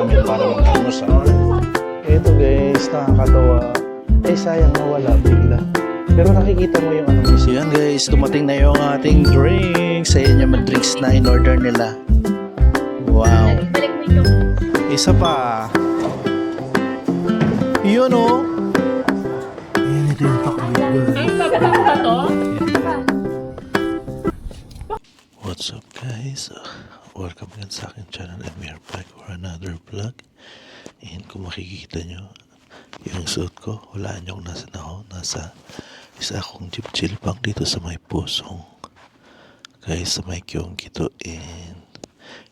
namin para mag-almusal. Ito guys, nakakatawa. Eh sayang nawala bigla. Pero nakikita mo yung ano guys. Yan guys, dumating na yung ating drinks. Sa inyo drinks na in order nila. Wow. Balik mo yung Isa pa. Yun o. Yan, ito yung What's up guys? Welcome again sa aking channel and we are back for another vlog. And kung makikita nyo, yung suit ko, walaan nyo kung nasan ako. Nasa isa akong jeep chill bang dito sa may pusong. Guys, sa may Kyonggi-do. And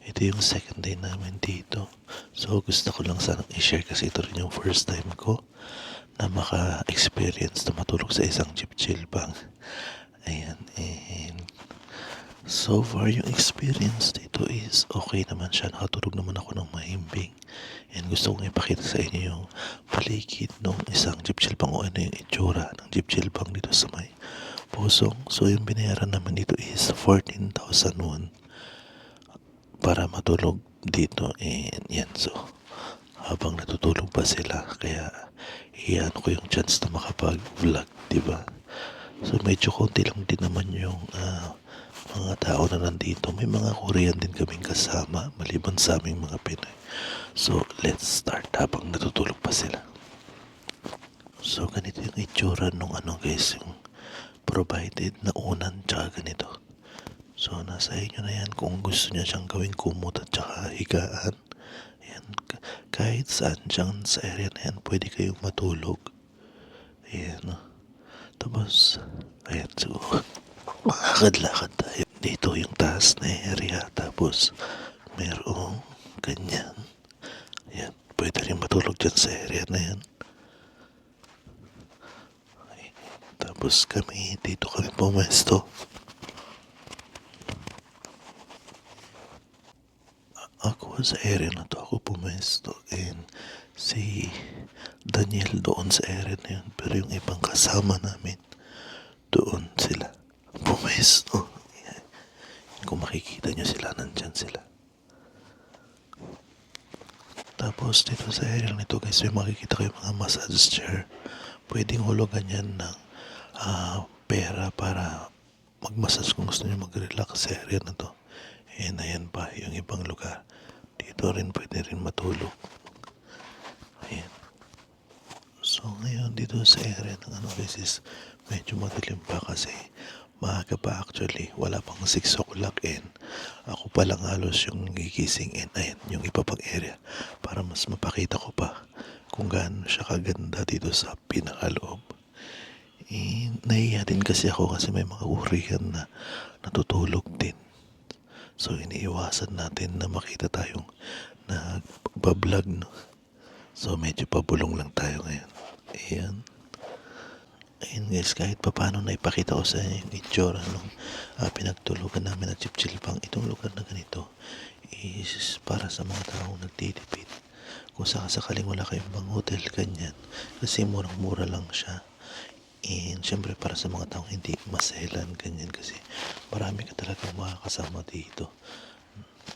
ito yung second day namin dito. So gusto ko lang sanang i-share kasi ito rin yung first time ko na maka-experience na matulog sa isang jeep chill bang. Ayan, and so far yung experience dito is okay naman siya. Nakatulog naman ako ng mahimbing. And gusto kong ipakita sa inyo yung paligid ng isang jeep chill bang o ano yung itsura ng jeep chill bang dito sa may pusong. So yung binayaran naman dito is 14,000 won para matulog dito. And yan, so habang natutulog pa sila, kaya iyan ko yung chance na makapag-vlog, diba? So medyo konti lang din naman yung mga tao na nandito. May mga Korean din kaming kasama maliban sa aming mga Pinoy. So let's start habang natutulog pa sila. So ganito yung itsura nung ano guys, yung provided na unan tsaka ganito. So nasa inyo na yan kung gusto niya siyang gawing kumot at tsaka higaan. Ayan, kahit saan dyan sa area na yan pwede kayong matulog. Ayan. Tapos ayan, so makakad-lakad tayo. Dito yung taas na area. Tapos merong ganyan. Ayan, pwede rin matulog dyan sa area na yan. Okay. Tapos kami, dito kami pumesto. Ako sa area na to, ako pumesto. And si Daniel doon sa area na yun. Pero yung ibang kasama namin, doon sila pumesto. Ayan. Kung makikita nyo sila, nandyan sila. Tapos dito sa area nito guys, may makikita kayo mga massage chair. Pwedeng hulugan yan ng pera para mag-massage kung gusto nyo mag-relax sa area na to. And ayan pa yung ibang lugar. Dito rin pwede rin matulog. Ayan. So ngayon dito sa area ng ano guys is medyo madilim pa kasi maaga pa actually. Wala pang 6 o'clock and ako pa lang halos yung gigising. And ayan yung iba pang area para mas mapakita ko pa kung gaano siya kaganda dito sa pinakaloob. And nahiya din kasi ako kasi may mga Korean na natutulog din. So iniiwasan natin na makita tayong nagbablog, no? So medyo pabulong lang tayo ngayon. Ayan. Ayan guys, kahit paano na ipakita ko sa inyo yung itsura nung pinagtulugan namin at jeep chill bang. Itong lugar na ganito is para sa mga taong nagtitipid. Kung sakasakaling wala kayong bang hotel, ganyan. Kasi murang-mura lang siya. And syempre para sa mga taong hindi maselan, ganyan, kasi marami ka talagang makakasama dito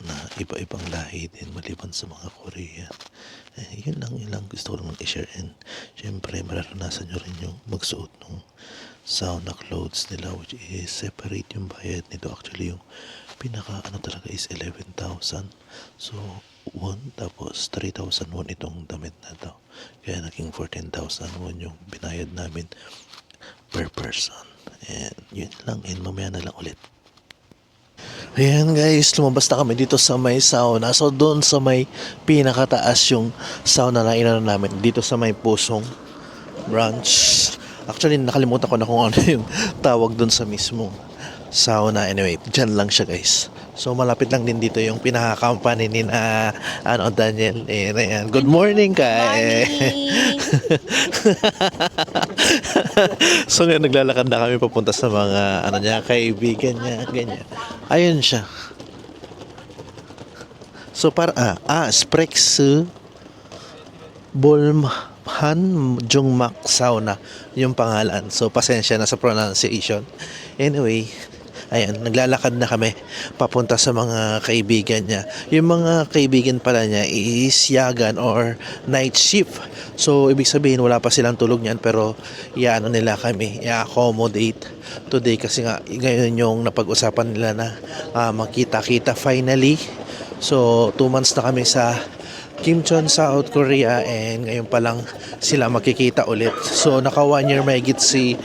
na iba-ibang lahi din maliban sa mga Korean. Yun lang ilang gusto ko lang i-share. And syempre mararanasan nyo rin yung magsuot ng sauna clothes nila, which is separate yung bayad nito. Actually yung pinaka ano talaga is 11,000. So 1 tapos 3,000 won itong damit na to. Kaya naging 14,000 won yung binayad namin per person. And yun lang. And mamaya na lang ulit. Ayan guys, lumabas na kami dito sa may sauna. So doon sa may pinakataas yung sauna na inano namin. Dito sa may pusong branch. Actually nakalimutan ko na kung ano yung tawag doon sa mismong sauna. Anyway, dyan lang siya guys. So malapit lang din dito yung pinaka-company ni Daniel. Ayan. Good morning kay. So ngayon naglalakad na kami papunta sa mga kaibigan niya, ganyan. Ayun siya. So Sprex Bolmhan Jungmak Sauna yung pangalan. So pasensya na sa pronunciation. Anyway, Ayan, naglalakad na kami papunta sa mga kaibigan niya. Yung mga kaibigan pala niya is yagan or night shift. So, ibig sabihin wala pa silang tulog niyan pero iaano nila kami, i-accommodate today kasi nga ngayon yung napag-usapan nila na magkita-kita finally. So, 2 months na kami sa Kimchon, South Korea and ngayon pa lang sila makikita ulit. So naka 1 year mahigit si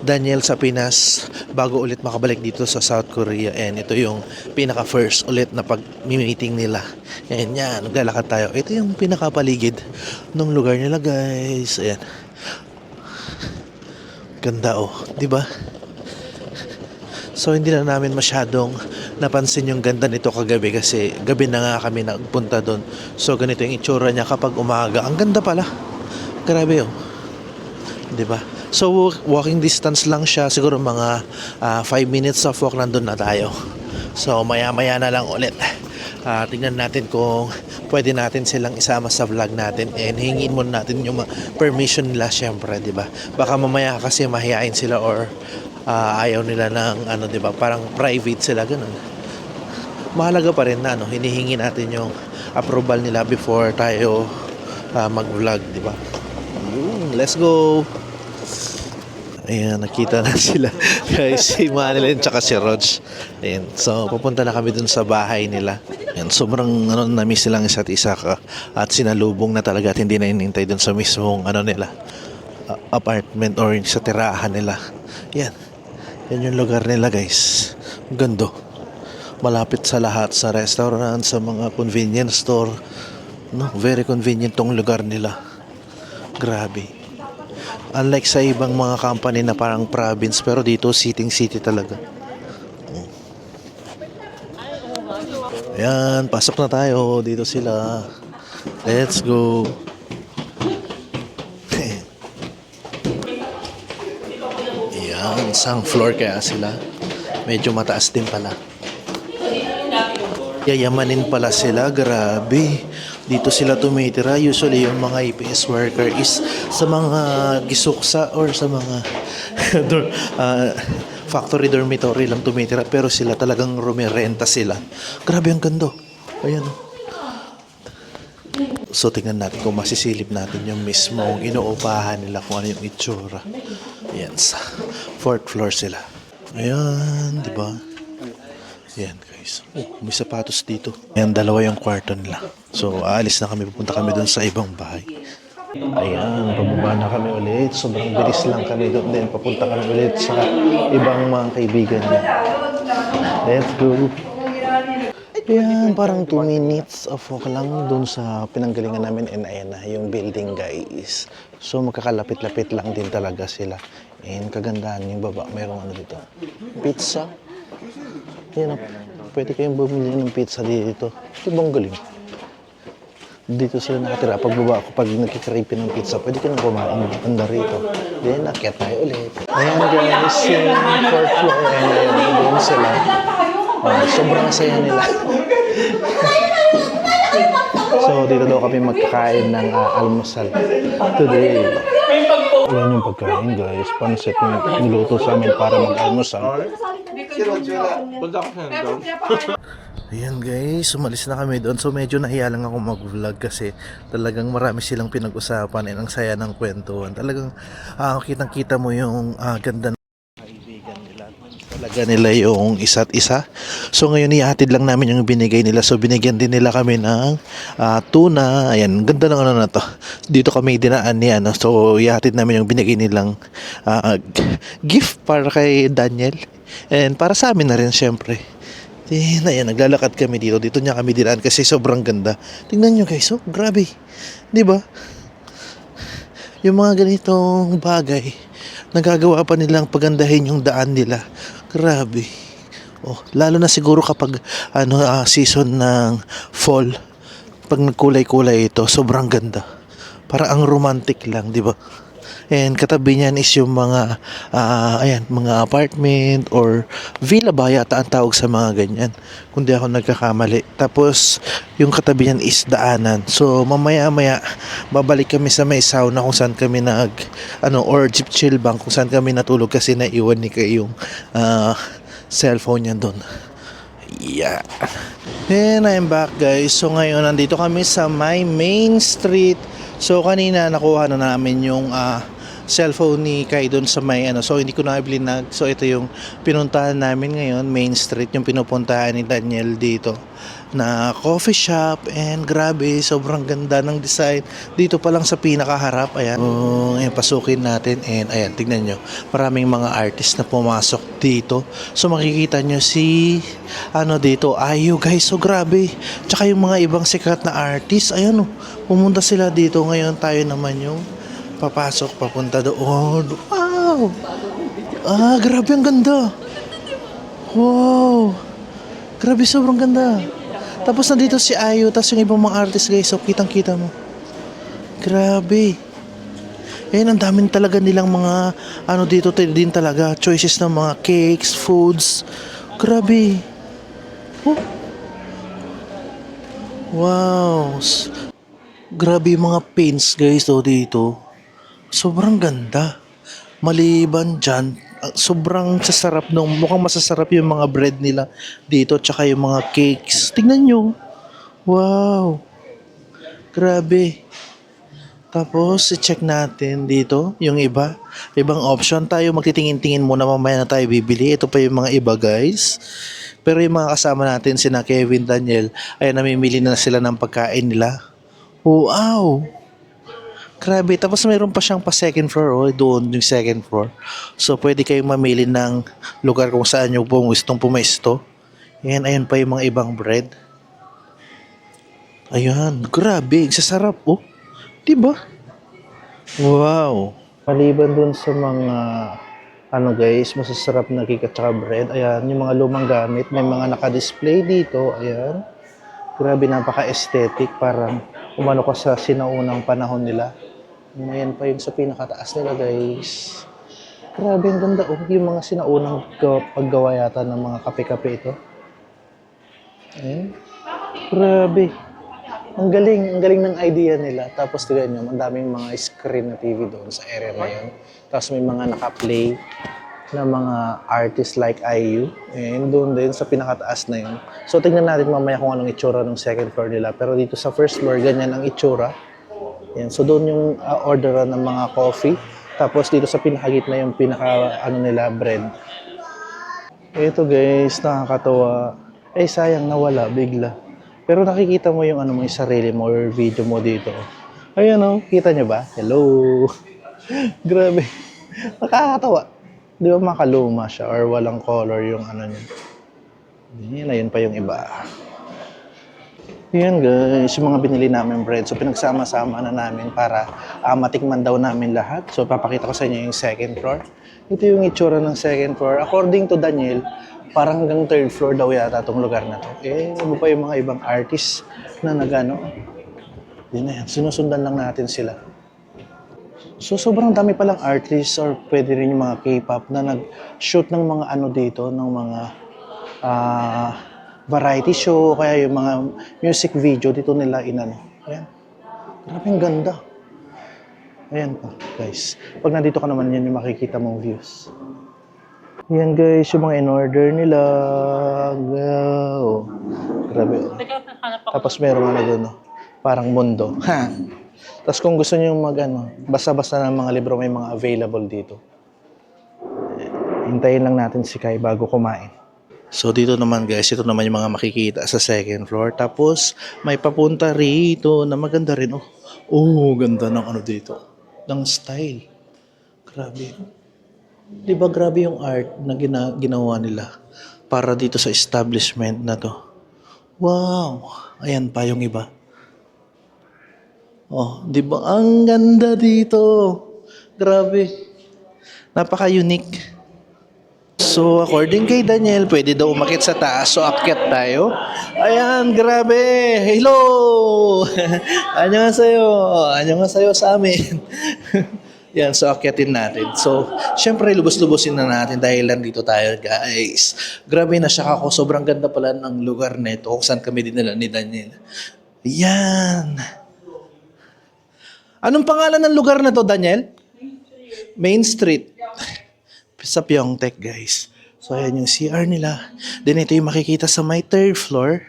Daniel sa Pinas bago ulit makabalik dito sa South Korea and ito yung pinaka first ulit na pag-meeting nila. And yan, naglalakad tayo. Ito yung pinakapaligid ng lugar nila guys. Ayan. Ganda oh, di ba? So hindi na namin masyadong napansin yung ganda nito kagabi kasi gabi na nga kami nagpunta doon. So ganito yung itsura niya kapag umaga. Ang ganda pala. Grabe oh. 'Di ba? So walking distance lang siya, siguro mga 5 minutes of walk nandun na tayo. So maya-maya na lang ulit. Tingnan natin kung pwede natin silang isama sa vlog natin and hingin muna natin yung permission nila syempre, 'di ba? Baka mamaya kasi mahihain sila or ayaw nila ng ano, 'di ba? Parang private sila ganun. Mahalaga pa rin na hinihingi natin yung approval nila before tayo mag-vlog, 'di ba? Let's go. Ayan, nakita na sila. Guys, si Manilyn tsaka si Rog. Ayan, so pupunta na kami dun sa bahay nila. Ayan, sobrang na-miss silang isa't isa ka at sinalubong na talaga at hindi na inintay dun sa mismong nila apartment or sa tirahan nila. Yan. Yan yung lugar nila guys. Gando. Malapit sa lahat, sa restaurant, sa mga convenience store. No, very convenient tong lugar nila. Grabe. Unlike sa ibang mga company na parang province, pero dito city talaga. Ayan, pasok na tayo. Dito sila. Let's go. Ayan, isang floor kaya sila. Medyo mataas din pala. Yayamanin pala sila, grabe. Dito sila tumitira. Usually yung mga EPS worker is sa mga gisuksa or sa mga factory dormitory lang tumitira. Pero sila talagang rumirenta sila. Grabe ang gando. Ayan. So tingnan natin kung masisilip natin yung mismong inuupahan nila kung ano yung itsura. Ayan, sa 4th floor sila. Ayan, di ba? Ayan guys. May sapatos dito. Ayan, 2 yung kwarto nila. So, aalis na kami. Pupunta kami doon sa ibang bahay. Ayan, pababa na kami ulit. Sobrang bilis lang kami doon. Then, papunta kami ulit sa ibang mga kaibigan niya. Let's go. Ayan, parang 2 minutes of walk lang doon sa pinanggalingan namin. And ayan na, yung building guys. So, magkakalapit-lapit lang din talaga sila. And kagandahan yung baba. Mayroong dito. Pizza. Yan, pwede kayong bumili ng pizza dito. Ito bang galing? Dito sila nakatira. Pagbaba ako, pag nagkikrave ng pizza, pwede ka nang kumain. Banda rito. Then, nakyat tayo ulit. Ayan guys, yung 4th floor. Ayan, doon sila. Sobrang saya nila. So, dito daw kami magkakain ng almusal today. Ayan yung pagkain guys. Pansit na niluto sa amin para mag-almusal. Ayan guys, umalis na kami doon. So medyo nahiya lang ako mag-vlog kasi talagang marami silang pinag-usapan and ang saya ng kwentuhan. Talagang kitang-kita mo yung ganda ng kaibigan nila. Talaga nila yung isa't isa. So ngayon ihatid lang namin yung binigay nila. So binigyan din nila kami ng tuna. Ayan, ganda ng na to. Dito kami dinaan niya. So ihatid namin yung binigay nilang gift para kay Daniel. And para sa amin na rin syempre. Ayan, naglalakad kami dito. Dito niya kami dinaan kasi sobrang ganda. Tingnan nyo guys, oh, grabe. Diba? Yung mga ganitong bagay, nagagawa pa nilang pagandahin yung daan nila. Grabe. Oh, lalo na siguro kapag season ng fall. Pag nagkulay-kulay ito, sobrang ganda. Para ang romantic lang, diba? And katabi niyan is yung mga ayan, mga apartment or villa ba yata ang tawag sa mga ganyan. Kung di ako nagkakamali. Tapos yung katabi niyan is daanan. So mamaya-maya babalik kami sa may sauna kung saan kami or jeep chill bang kung saan kami natulog kasi naiwan ni Kay yung cellphone niya doon. Yeah. And I'm back guys. So ngayon nandito kami sa my main street. So kanina nakuha na namin yung cellphone ni Kai doon sa may So hindi ko na iblinag. So ito yung pinuntahan namin ngayon, Main Street, yung pinupuntahan ni Daniel dito na coffee shop. And grabe, sobrang ganda ng design. Dito pa lang sa pinakaharap, ayan. Ayan, pasukin natin. And ayan, tignan nyo. Maraming mga artist na pumasok dito. So makikita nyo si dito, Ayu guys. So grabe. Tsaka yung mga ibang sikat na artist, ayan pumunta sila dito. Ngayon tayo naman yung papasok, papunta doon. Wow! Grabe ang ganda. Wow! Grabe, sobrang ganda. Tapos nandito si Ayu, tapos yung ibang mga artist guys, so kitang-kita mo. Grabe. Ang daming talaga nilang mga, dito din talaga, choices ng mga cakes, foods. Grabe. Oh. Wow. Grabe yung mga paints guys dito. Sobrang ganda. Maliban dyan, sobrang sasarap mukhang masasarap yung mga bread nila dito tsaka yung mga cakes. Tingnan nyo. Wow. Grabe. Tapos, i-check natin dito yung ibang option. Tayo magtitingin-tingin muna, mamaya na tayo bibili. Ito pa yung mga iba guys. Pero yung mga kasama natin, sina Kevin, Daniel, ay namimili na sila ng pagkain nila. Wow. Grabe, tapos mayroon pa siyang pa second floor, doon yung second floor. So pwede kayong mamili ng lugar kung saan nyo po gustong pumesto. Ayan pa yung mga ibang bread. Ayan, grabe, sasarap Diba? Wow. Maliban dun sa mga guys, masasarap na cake at saka bread. Ayan, yung mga lumang gamit, may mga naka-display dito. Ayan. Grabe, napaka-aesthetic, parang umano ka sa sinaunang panahon nila. Ayan pa yung sa pinakataas nila guys. Grabe, ang ganda yung mga sinaunang paggawa yata ng mga kape-kape ito. Ayan. Grabe. Ang galing ng idea nila. Tapos tignan nyo, ang daming mga screen na TV doon sa area na yun. Tapos may mga naka-play na mga artists like IU. And doon din sa pinakataas na yun. So tingnan natin mamaya kung anong itsura ng second floor nila. Pero dito sa first floor, ganyan ang itsura. Yan. So doon yung orderan ng mga coffee. Tapos dito sa pinakagitna yung nila, bread. Ito guys, nakakatawa. Sayang nawala bigla. Pero nakikita mo yung mo yung sarili mo or video mo dito. Ayan kita nyo ba? Hello. Grabe. Nakakatawa. Di ba makaluma siya or walang color yung niya. Ayun pa yung iba. Yan guys, yung mga binili namin bread. So pinagsama-sama na namin para matikman daw namin lahat. So papakita ko sa inyo yung second floor. Ito yung itsura ng second floor. According to Daniel, parang hanggang third floor daw yata itong lugar na to. Ano pa yung mga ibang artists na Yun na yan, sinusundan lang natin sila. So sobrang dami palang artists or pwede rin yung mga K-pop na nag-shoot ng mga dito, ng mga variety show, kaya yung mga music video dito nila Ayan. Grabe ang ganda. Ayan pa, guys. Pag nandito ka naman yan yung makikita mong views. Ayan guys, yung mga in-order nila. Wow. Grabe Tapos meron doon parang mundo. Tapos kung gusto niyo basta-basta ng mga libro, may mga available dito. Hintayin lang natin si Kai bago kumain. So dito naman guys, ito naman yung mga makikita sa second floor. Tapos may papunta rito na maganda rin. Ganda ng dito. Ng style. Grabe. Diba grabe yung art na ginawa nila para dito sa establishment na to. Wow. Ayan pa yung iba. Diba ang ganda dito. Grabe. Napaka-unique. So, according kay Daniel, pwede daw umakyat sa taas. So, akyat tayo. Ayan, grabe. Hello! Annyeonghaseyo. Annyeonghaseyo sa amin. Yan, so akyatin natin. So, syempre, lubos-lubosin na natin dahil nandito tayo, guys. Grabe na siya ako. Sobrang ganda pala ng lugar nito kung saan kami dinala ni Daniel. Yan. Anong pangalan ng lugar na to, Daniel? Main Street. Sa Pyeongtaek, guys. So, ayan yung CR nila. Then, ito yung makikita sa my third floor.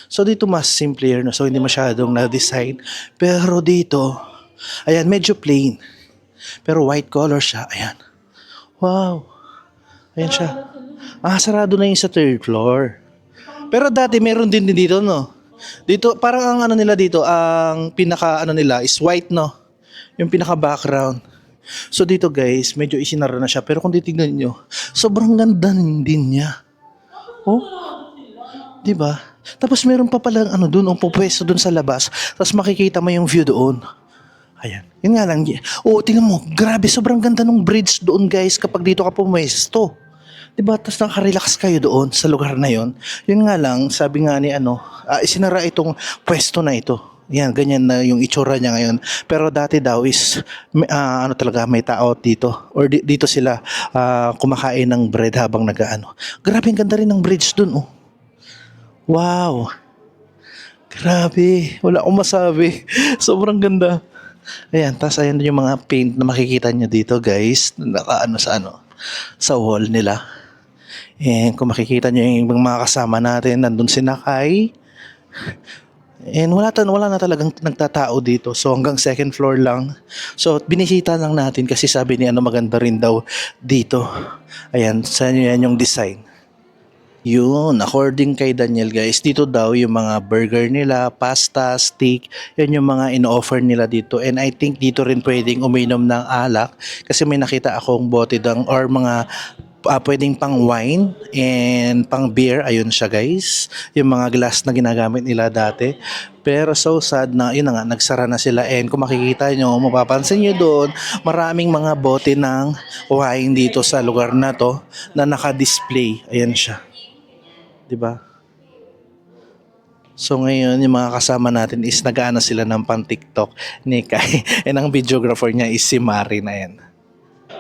So, dito mas simpler, no? So, hindi masyadong na-design. Pero dito, ayan, medyo plain. Pero white color siya. Ayan. Wow. Ayan siya. Sarado na yung sa third floor. Pero dati, meron din dito, no? Dito, parang ang ano nila dito, ang pinaka ano nila is white, no? Yung pinaka background. So dito guys, medyo isinara na siya. Pero kung titignan nyo, sobrang ganda din niya. Oh, di ba? Tapos meron pa palang ano doon, ang pupwesto doon sa labas. Tapos makikita mo yung view doon. Ayan. Yun nga lang. Oo, tingnan mo. Grabe, sobrang ganda ng bridge doon guys kapag dito ka pumwesto. Diba? Tapos nakarelax kayo doon sa lugar na yon. Yun nga lang, sabi nga ni isinara itong pwesto na ito. Yan, ganyan na yung itsura niya ngayon. Pero dati daw is, talaga, may tao dito. Or dito sila kumakain ng bread habang nag-ano. Grabe, ang ganda rin ng bridge dun, oh. Wow. Grabe. Wala akong masabi. Sobrang ganda. Ayan, tapos ayan yung mga paint na makikita nyo dito, guys. Nakaano sa wall nila. And kung makikita nyo yung mga kasama natin, nandun si Nakay. And wala na talagang nagtatao dito. So hanggang second floor lang. So binisita lang natin kasi sabi niya maganda rin daw dito. Ayan, sa yan yung design. Yun, according kay Daniel guys, dito daw yung mga burger nila, pasta, steak, yan yung mga in-offer nila dito. And I think dito rin pwedeng uminom ng alak kasi may nakita akong bote dang or mga pwedeng pang wine and pang beer. Ayun siya guys, yung mga glass na ginagamit nila dati. Pero so sad na, yun na nga, nagsara na sila. And kung makikita nyo, mapapansin nyo doon, maraming mga bote ng wine dito sa lugar na to na naka-display. Ayan siya. Diba? So ngayon, yung mga kasama natin is nag-aano sila ng pan-TikTok ni Kai. And ang videographer niya is si Mari na yan.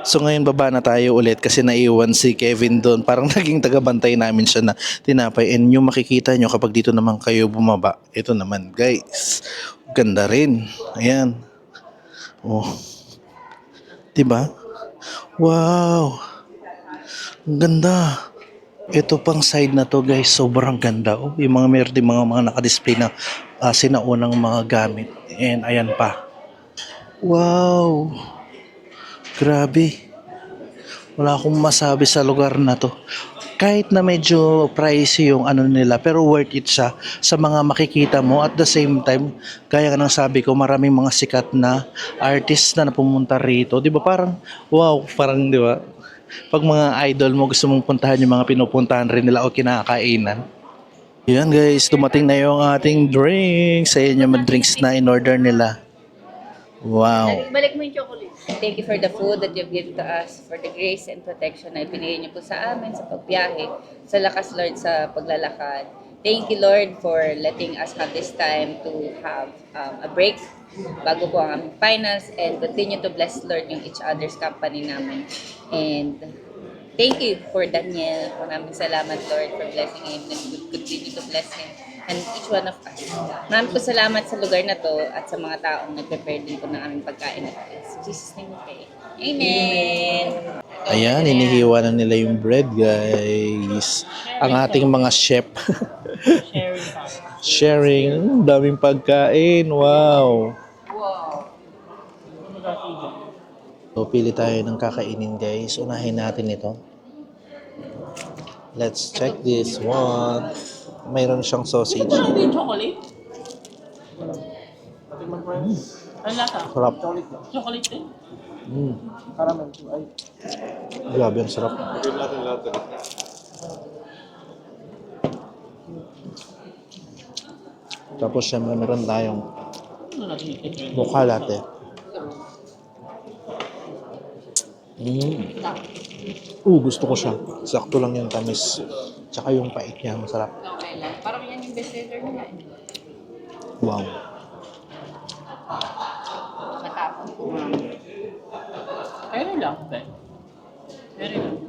So ngayon baba na tayo ulit kasi naiwan si Kevin doon. Parang naging tagabantay namin siya na tinapay. And yung makikita nyo kapag dito naman kayo bumaba, ito naman guys. Ganda rin. Ayan. Oh. Diba? Wow. Ang ganda. Ito pang side na to guys, sobrang ganda. Oh, yung mga meron din mga naka-display na sinaunang mga gamit. And ayan pa. Wow. Grabe. Wala akong masabi sa lugar na to. Kahit na medyo pricey yung ano nila, pero worth it siya sa mga makikita mo. At the same time, gaya ng sabi ko, maraming mga sikat na artist na pumunta rito. Di ba parang, wow, parang di ba? Pag mga idol mo gusto mong puntahan yung mga pinupuntahan rin nila o kinakainan. Yan guys, dumating na yung ating drinks. Sa inyo drinks na in order nila. Wow. Balik mo yung chocolate. Thank you for the food that you've given to us, for the grace and protection na ibinigay niyo po sa amin sa pagbiyahe, sa lakas Lord sa paglalakad. Thank you Lord for letting us have this time to have a break bago po ang aming finals and continue to bless Lord yung each other's company namin. And thank you for Daniel. Maraming salamat Lord for blessing him and continue to bless him and each one of us. Maraming po salamat sa lugar na to at sa mga taong nag-prepare din po ng aming pagkain at in Jesus' name we pray. Amen! Ayan, hinihiwa na nila yung bread guys. Ang ating mga chef. Sharing. Daming pagkain. Wow. So, pili tayo ng kakainin guys. Unahin natin ito. Let's check this one. Mayroon siyang sausage. Ito na yung chocolate. Ang lasa? Sarap. Chocolate din? Caramel. Ay. Grabe, ang sarap. Tapos syempre meron tayong Ano natin yung mocha latte. Gusto ko siya. Sakto lang yung tamis. Tsaka yung pait niya, masarap. Okay lang. Parang yan yung bestseller nila. Wow. Matapang po. lang, Ben. Very lang.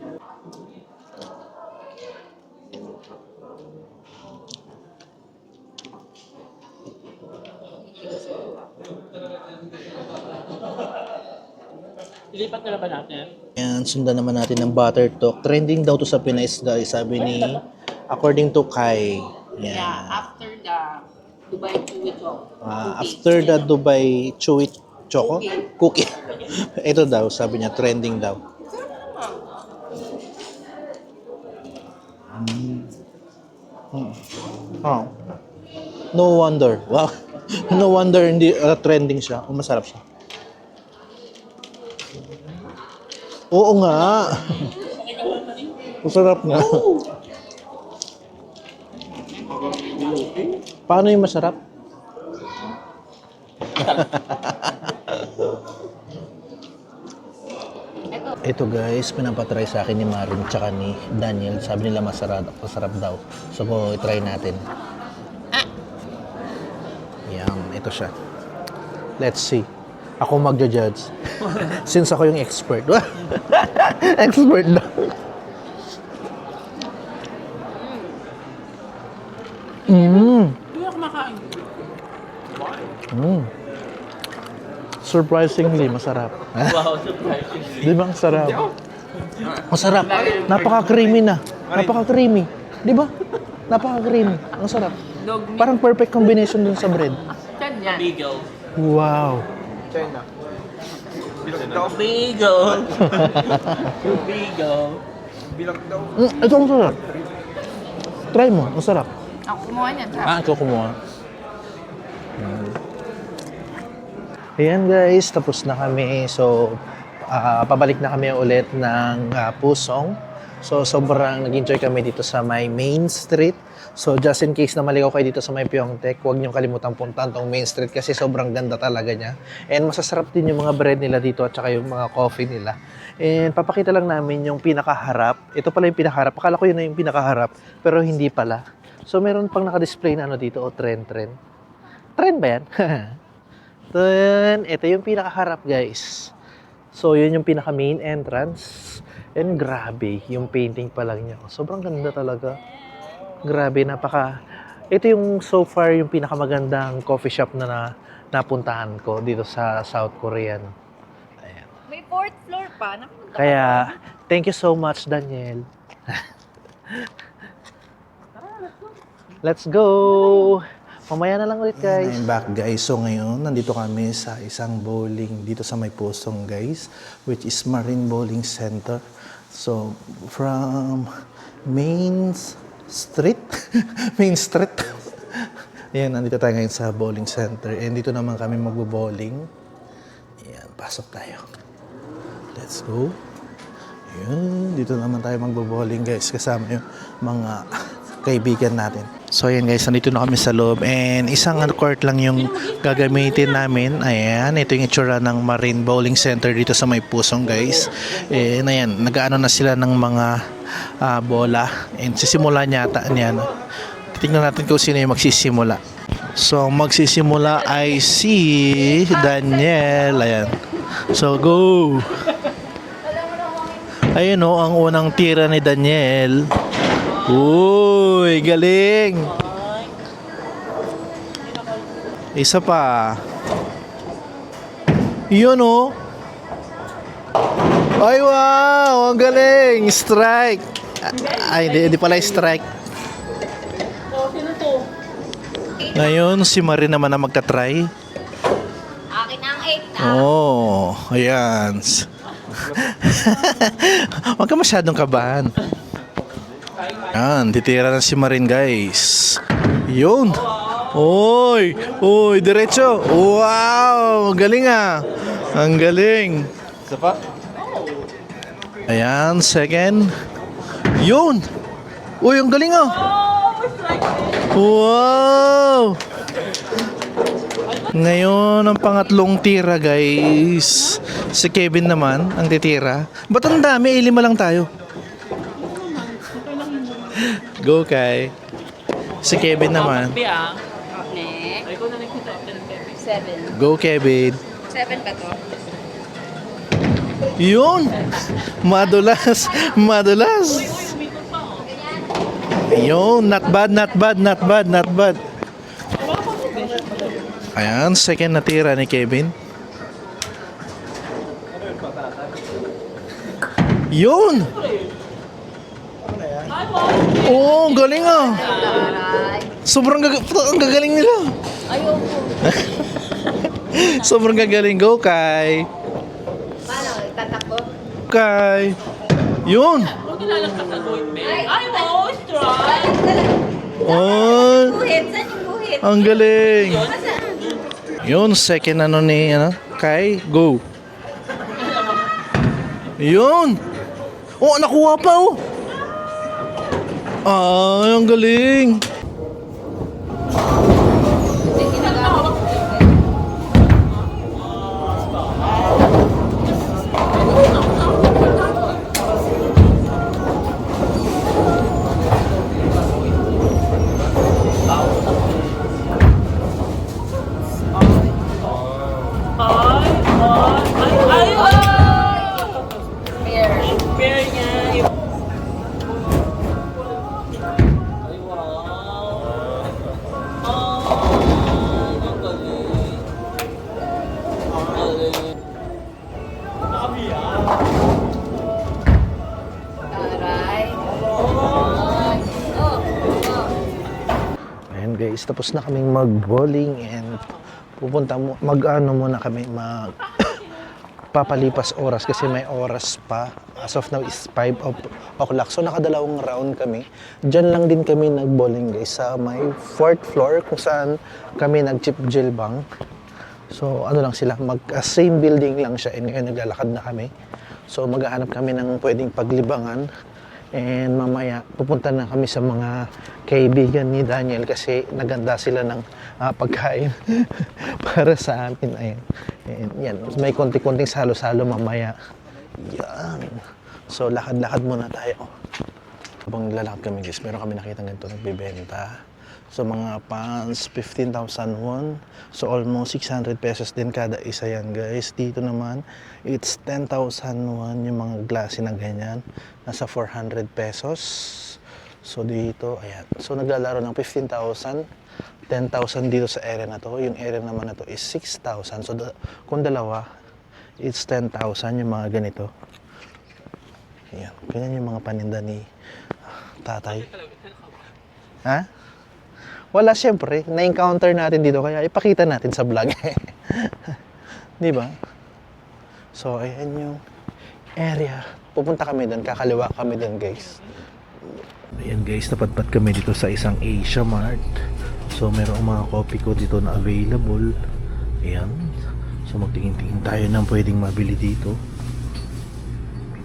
Ilipat na lang ba natin? Yan, sundan naman natin ng butter talk. Trending daw to sa Pinas, guys, sabi ni, according to Kai. Yan. Yeah, after the Dubai Chewy Choco. After the Dubai Chewy Choco? Cookie. Ito daw, sabi niya, trending daw. Oh. No wonder. Wow. No wonder hindi trending siya. O masarap siya. Oo nga. Masarap nga. Paano yung masarap? Ito guys, pinapatry sa akin ni Marin tsaka ni Daniel. Sabi nila masarap, masarap daw. So, try natin. Yan, ito siya. Let's see. Ako magja-judge. Since ako yung expert. Expert na. Hindi ako makain. Surprisingly, masarap. Wow, surprising. Di ba ang sarap? Masarap. Napaka-creamy na. Napaka-creamy. Di ba? Napaka-creamy. Ang sarap. Parang perfect combination dun sa bread. Chan yan. Beagle. Wow. China. Beagle. Beagle. Bilang daw. Ito ang sarap. Try mo. Ang sarap. Ako kumuha niyan. Ikaw kumuha. Ayan guys, tapos na kami. So, pabalik na kami ulit ng Pusong. So, sobrang nag-enjoy kami dito sa may Main Street. So, just in case na maligaw kayo dito sa may Pyeongtaek, huwag niyong kalimutang puntahan tong Main Street kasi sobrang ganda talaga niya. And masasarap din yung mga bread nila dito at saka yung mga coffee nila. And papakita lang namin yung pinakaharap. Ito pala yung pinakaharap. Akala ko yun na yung pinakaharap, pero hindi pala. So, meron pang naka-display na ano dito, o trend. Trend ba yan? Then, ito yung pinakaharap, guys. So, yun yung pinaka-main entrance. And grabe, yung painting pa lang niya. Sobrang ganda talaga. Grabe, napaka... Ito yung so far yung pinakamagandang coffee shop na napuntahan ko dito sa South Korean. Ayan. May 4th floor pa. Kaya, thank you so much, Daniel. Let's go! Mamaya na lang ulit, guys. I'm back, guys. So, ngayon, nandito kami sa isang bowling dito sa may Pusong, guys, which is Marine Bowling Center. So, from Main Street? Main Street. Ayan, nandito tayo ngayon sa bowling center. And dito naman kami magbo-bowling. Ayan, pasok tayo. Let's go. Ayan, dito naman tayo magbo-bowling, guys. Kasama yung mga kaibigan natin. So ayan guys, nandito na kami sa loob and isang court lang yung gagamitin namin. Ayan, ito yung itsura ng Marine Bowling Center dito sa may Pusong, guys. And ayan, nag-ano na sila ng mga bola and sisimula yata niyan. Titingnan natin kung sino yung magsisimula. So magsisimula ay si Daniel. Ayan. So go! Ayun o, ang unang tira ni Daniel. Uy, galing! Isa pa. Yun o. Ay, wow! Ang galing! Strike! Ay, hindi pala strike. Sino to? Ngayon, si Marie naman na magta-try. Akin ang 8. Oh, ayan. Huwag ka masyadong kabahan. Yan, titira na si Marin, guys. Yun. Oy, oy, diretso. Wow, ang galing ah. Ang galing. Isa pa? Ayan, second. Yun. Uy, ang galing ah. Wow. Ngayon, ang pangatlong tira, guys. Si Kevin naman, ang titira. Ba't ang dami? 5 lang tayo. Go, Kai. Si Kevin naman. Biang. Next. Ay, ko na nakita. 7. Go, Kevin. 7 ba to? Yun! Madulas! Madulas! Ayun, not bad, not bad, not bad, not bad. Ayan, second na tira ni Kevin. Yun! Oo, ang galing ah. Sobrang ang gagaling nila. Ayoko. Sobrang gagaling. Go, Kai. Paano? Tatakbo? Kai. Yun. Huwag nilalagpas sa goat, babe. Ay, wow, try. Oh, Guhit. Saan yung guhit? ang galing. Saan? Yun, second ni Kai. Go. Yun. Oh, nakuha pa oh. Ay, ang galing. Hindi ginagamit. Bear niya. Aray. Ayan guys, tapos na kaming mag-bowling and pupunta mo, mag-ano muna kami, papalipas oras kasi may oras pa. As of now is 5 o'clock. So nakadalawang round kami. Diyan lang din kami nag-bowling guys sa may 4th floor kung saan kami nag-chip gel bang. So ano lang sila, same building lang siya and ngayon naglalakad na kami. So maghahanap kami ng pwedeng paglibangan and mamaya pupunta na kami sa mga kaibigan ni Daniel kasi naganda sila ng pagkain para sa amin. Ayan. And yan, may konti-konting salo-salo mamaya. Yan. So lakad-lakad muna tayo. Habang naglalakad kami guys, meron kami nakita ganito nagbebenta. So mga pants, 15,000 won. So almost 600 pesos din kada isa yan guys. Dito naman, it's 10,000 won yung mga glassy na ganyan. Nasa 400 pesos. So dito, ayan. So naglalaro ng 15,000. 10,000 dito sa area na to. Yung area naman na to is 6,000. So kung dalawa, it's 10,000 yung mga ganito. Ayan. Ganyan yung mga paninda ni tatay. Ha? Wala, syempre. Na-encounter natin dito kaya ipakita natin sa vlog. Di ba? So, ayan yung area. Pupunta kami doon. Kakaliwa kami doon, guys. Ayan, guys. Napadpad kami dito sa isang Asia Mart. So, merong mga coffee ko dito na available. Ayan. So, magtingin-tingin tayo ng pwedeng mabili dito.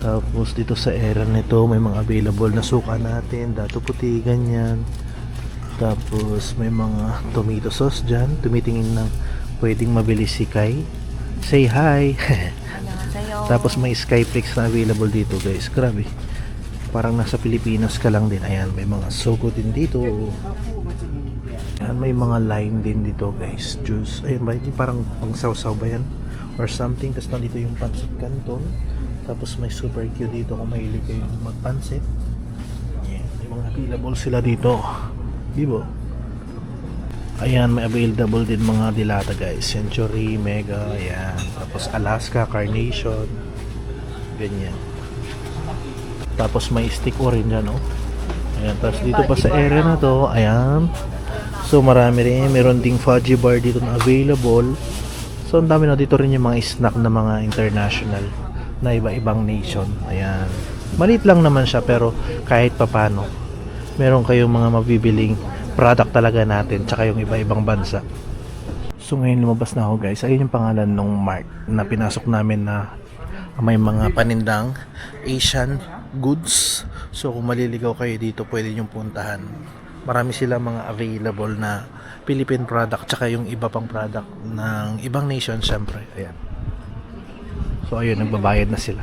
Tapos, dito sa area nito, may mga available na suka natin. Dato puti, ganyan. Tapos may mga tomato sauce dyan. Tumitingin ng pwedeng mabili si Kai. Say hi. Tapos may Skyflix na available dito guys. Grabe. Parang nasa Pilipinas ka lang din. Ayan, may mga sogo din dito. Ayan, may mga lime din dito guys. Juice. Ayan ba? Hindi parang pang sausaw ba yan? Or something. Tapos nandito yung pancit canton. Tapos may super cute dito kung mahilig kayo magpansit. Ayan, may mga available sila dito. Diba? Ayan, may available din mga dilata guys. Century, Mega, ayan. Tapos Alaska, Carnation. Ganyan. Tapos may stick o rin dyan, oh. Ayan, tapos dito pa sa area na to, ayan. So marami rin, meron ding fudgy bar dito na available. So ang dami na dito rin yung mga snack na mga international na iba-ibang nation. Ayan. Maliit lang naman siya pero kahit papano meron kayong mga mabibiling product talaga natin tsaka yung iba-ibang bansa. So ngayon lumabas na ako guys. Ayun yung pangalan ng mart na pinasok namin na may mga panindang Asian goods. So kung maliligaw kayo dito pwede nyo puntahan. Marami sila mga available na Philippine product tsaka yung iba pang product ng ibang nation syempre. Ayan. So ayun, nagbabayad na sila.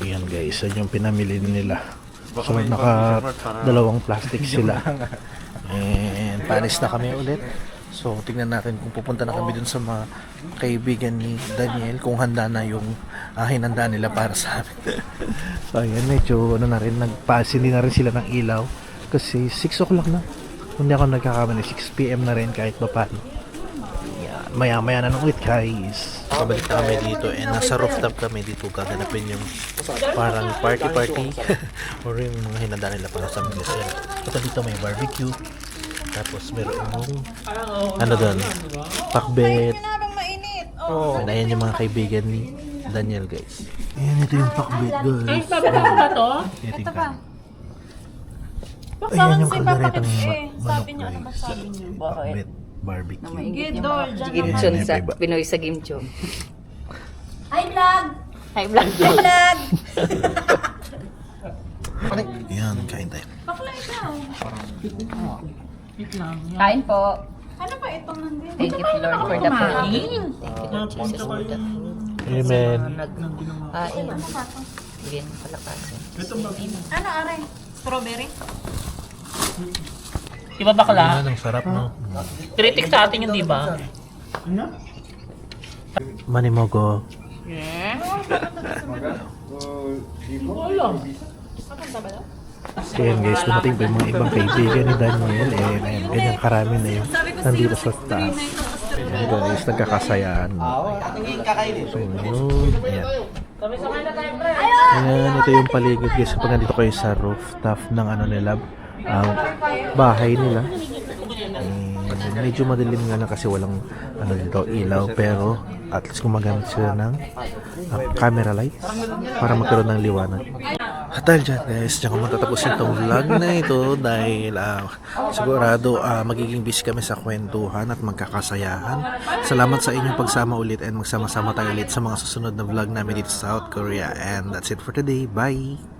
Ayan guys, ayun yung pinamili nila. So naka dalawang plastic sila. And panis na kami ulit. So tingnan natin kung pupunta na kami dun sa mga kaibigan ni Daniel kung handa na yung hinandaan nila para sa amin. So ayan, medyo ano na rin, nagpasindi na rin sila ng ilaw kasi 6 o'clock na. Kung hindi ako nagkakamali, 6 p.m. na rin kahit pa paano. Yan, maya-maya na lang ulit guys. Pabalik na kami dito and nasa rooftop kami dito gaganapin yung parang party or yung mga hinandaan nila para sa mga sila. Ito dito may barbecue. Tapos meron yung ano doon, pakbet. And ayan yung mga kaibigan ni Daniel guys. Ayan, ito yung pakbet guys. Ay, papalit ba to? Ito yung Bakit yung si kalderetang papalit manok Sabi niyo, ano ba guys. sabi niyo? Pakbet barbecue. Maingit yung Gidor, mga dyan gimchon naman. sa Pinoy sa gimchon. Hi, vlog! Hi, vlog. Hi, vlog! Ayan, kain tayo. Wait lang. Kain po. Ano ba itong nandito? Thank you, Lord, for the food. Thank you, Lord Jesus, for the food. Amen. Nagkain. Bigyan ng palakasin. Ano, aray? Strawberry? Di ba bakla? Ayan, ang sarap no. Kritik sa atin yun, di ba? Manimogo. Wala. So yan guys, dumating pa yung mga ibang kaibigan ni Daniel. And ayan, ganyan karami na yung nandito sa taas. Ayan guys, nagkakasayaan. So yun, ayan. Ayan, ito yung paligid guys. Pag nandito kayo sa rooftop ng ano nila, ang bahay nila. Medyo madilim nga lang kasi walang ano dito, ilaw, pero at least gumagamit sila ng camera light para magkaroon ng liwanag. At dahil dyan guys, dyan ko matatapusin itong vlog na ito dahil sigurado magiging busy kami sa kwentuhan at magkakasayahan. Salamat sa inyong pagsama ulit and magsama-sama tayo ulit sa mga susunod na vlog namin dito sa South Korea. And that's it for today. Bye!